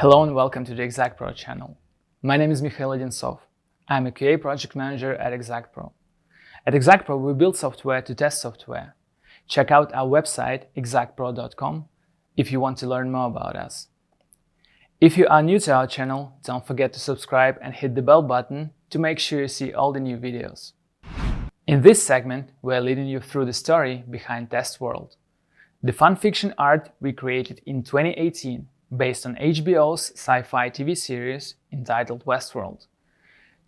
Hello and welcome to the Exactpro channel. My name is Mikhail Odintsov. I'm a QA project manager at Exactpro. At Exactpro, we build software to test software. Check out our website, exactpro.com, if you want to learn more about us. If you are new to our channel, don't forget to subscribe and hit the bell button to make sure you see all the new videos. In this segment, we're leading you through the story behind Test World, the fanfiction art we created in 2018 based on HBO's sci-fi TV series entitled Westworld.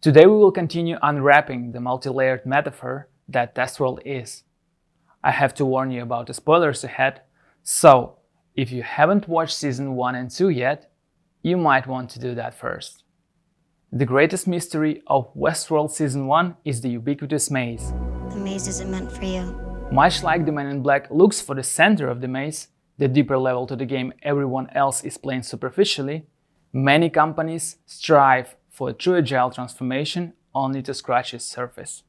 Today we will continue unwrapping the multi-layered metaphor that Test World is. I have to warn you about the spoilers ahead, so if you haven't watched season 1 and 2 yet, you might want to do that first. The greatest mystery of Westworld season 1 is the ubiquitous maze. The maze isn't meant for you. Much like the man in black looks for the center of the maze, the deeper level to the game everyone else is playing superficially, many companies strive for a true Agile transformation only to scratch its surface.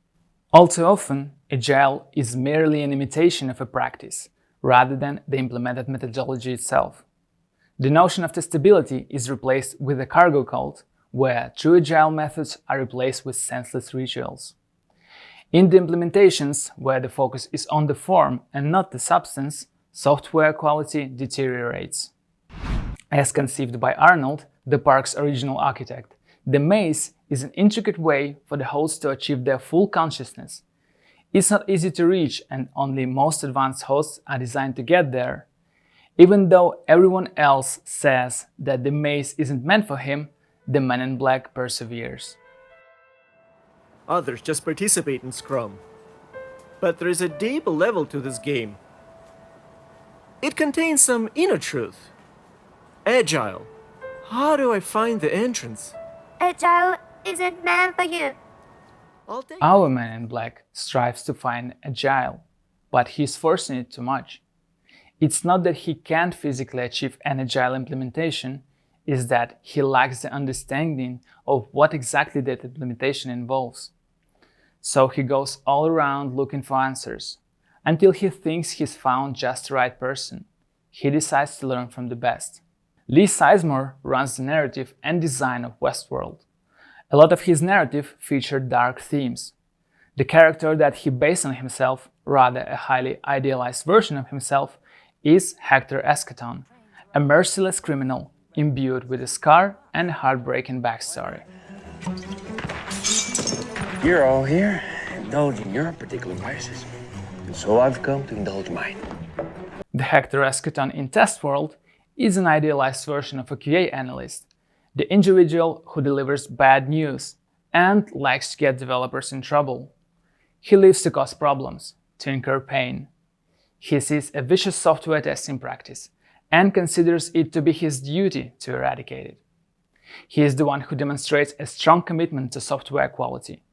All too often, Agile is merely an imitation of a practice, rather than the implemented methodology itself. The notion of testability is replaced with a cargo cult, where true Agile methods are replaced with senseless rituals. In the implementations, where the focus is on the form and not the substance, software quality deteriorates. As conceived by Arnold, the park's original architect, the maze is an intricate way for the hosts to achieve their full consciousness. It's not easy to reach, and only most advanced hosts are designed to get there. Even though everyone else says that the maze isn't meant for him, the man in black perseveres. Others just participate in Scrum. But there is a deeper level to this game. It contains some inner truth. Agile. How do I find the entrance? Agile isn't meant for you. Our man in black strives to find Agile, but he's forcing it too much. It's not that he can't physically achieve an Agile implementation, it's that he lacks the understanding of what exactly that implementation involves. So he goes all around looking for answers, until he thinks he's found just the right person. He decides to learn from the best. Lee Sizemore runs the narrative and design of Westworld. A lot of his narrative featured dark themes. The character that he based on himself, rather a highly idealized version of himself, is Hector Escaton, a merciless criminal imbued with a scar and a heartbreaking backstory. You're all here, indulging your particular vices, and so I've come to indulge mine. The Hector Escaton in Test World is an idealized version of a QA analyst, the individual who delivers bad news and likes to get developers in trouble. He lives to cause problems, to incur pain. He sees a vicious software testing practice and considers it to be his duty to eradicate it. He is the one who demonstrates a strong commitment to software quality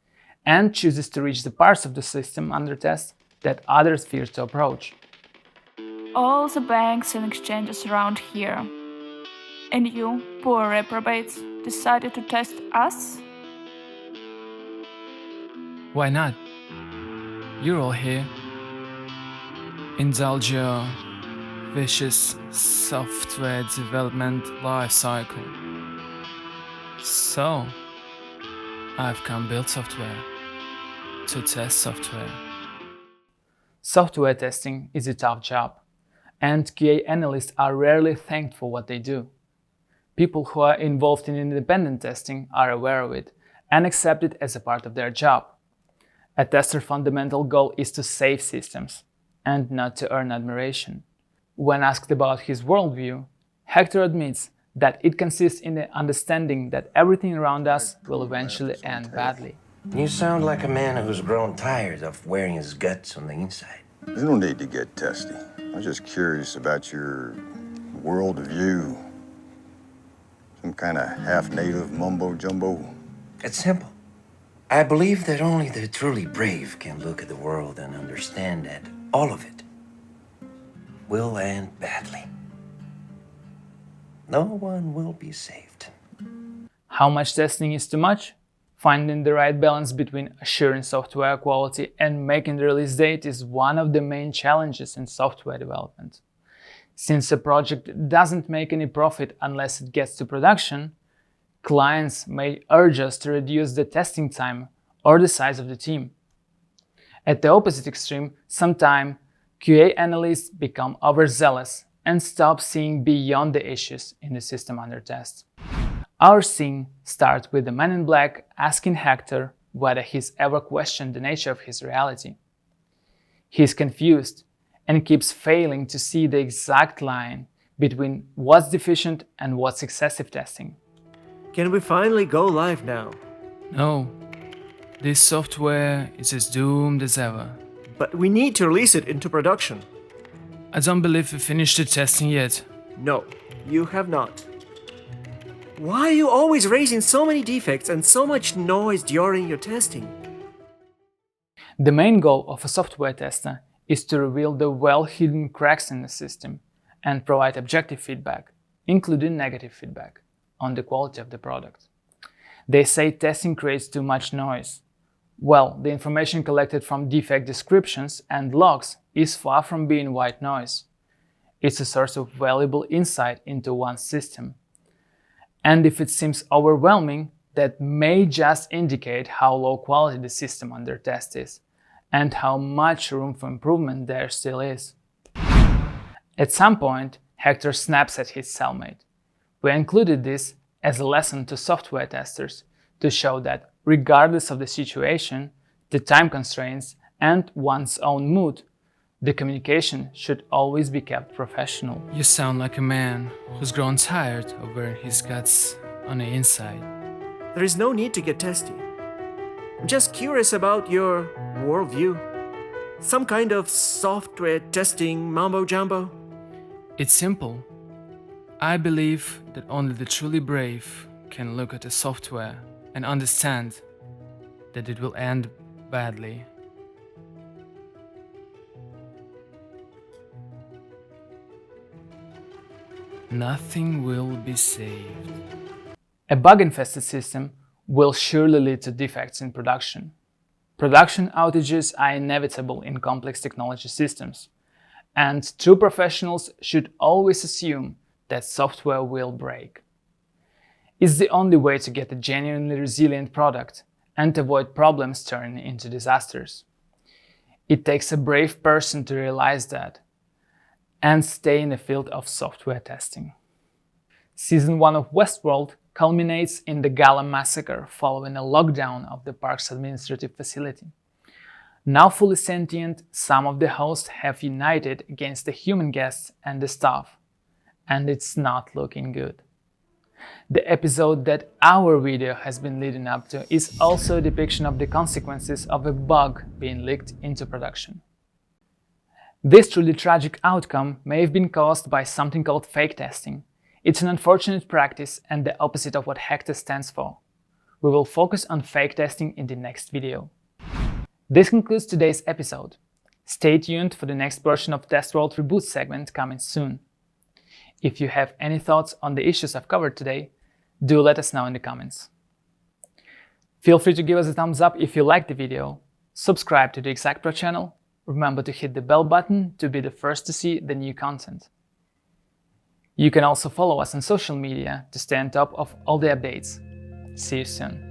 and chooses to reach the parts of the system under test that others fear to approach. All the banks and exchanges around here. And you, poor reprobates, decided to test us? Why not? You're all here. Indulge your vicious software development lifecycle. So, I've come build software to test software. Software testing is a tough job, and QA analysts are rarely thanked for what they do. People who are involved in independent testing are aware of it and accept it as a part of their job. A tester's fundamental goal is to save systems and not to earn admiration. When asked about his worldview, Hector admits that it consists in the understanding that everything around us will eventually end badly. You sound like a man who's grown tired of wearing his guts on the inside. You don't need to get testy. I'm just curious about your worldview. Some kind of half-native mumbo-jumbo. It's simple. I believe that only the truly brave can look at the world and understand that all of it will end badly. No one will be saved. How much testing is too much? Finding the right balance between assuring software quality and making the release date is one of the main challenges in software development. Since a project doesn't make any profit unless it gets to production, clients may urge us to reduce the testing time or the size of the team. At the opposite extreme, sometimes QA analysts become overzealous and stop seeing beyond the issues in the system under test. Our scene starts with the man in black asking Hector whether he's ever questioned the nature of his reality. He's confused and keeps failing to see the exact line between what's deficient and what's excessive testing. Can we finally go live now? No, this software is as doomed as ever. But we need to release it into production. I don't believe we finished the testing yet. No, you have not. Why are you always raising so many defects and so much noise during your testing? The main goal of a software tester is to reveal the well-hidden cracks in the system and provide objective feedback, including negative feedback, on the quality of the product. They say testing creates too much noise. Well, the information collected from defect descriptions and logs is far from being white noise. It's a source of valuable insight into one's system. And if it seems overwhelming, that may just indicate how low quality the system under test is, and how much room for improvement there still is. At some point, Hector snaps at his cellmate. We included this as a lesson to software testers to show that, regardless of the situation, the time constraints, and one's own mood, the communication should always be kept professional. You sound like a man who's grown tired of wearing his guts on the inside. There is no need to get testy. I'm just curious about your worldview. Some kind of software testing mambo-jumbo? It's simple. I believe that only the truly brave can look at a software and understand that it will end badly. Nothing will be saved. A bug-infested system will surely lead to defects in production. Production outages are inevitable in complex technology systems, and true professionals should always assume that software will break. It's the only way to get a genuinely resilient product and avoid problems turning into disasters. It takes a brave person to realize that and stay in the field of software testing. Season 1 of Westworld culminates in the Gala massacre following a lockdown of the park's administrative facility. Now fully sentient, some of the hosts have united against the human guests and the staff, and it's not looking good. The episode that our video has been leading up to is also a depiction of the consequences of a bug being leaked into production. This truly tragic outcome may have been caused by something called fake testing. It's an unfortunate practice and the opposite of what Hector stands for. We will focus on fake testing in the next video. This concludes today's episode. Stay tuned for the next version of Test World Reboot segment coming soon. If you have any thoughts on the issues I've covered today, do let us know in the comments. Feel free to give us a thumbs up if you liked the video, subscribe to the Exactpro channel, remember to hit the bell button to be the first to see the new content. You can also follow us on social media to stay on top of all the updates. See you soon.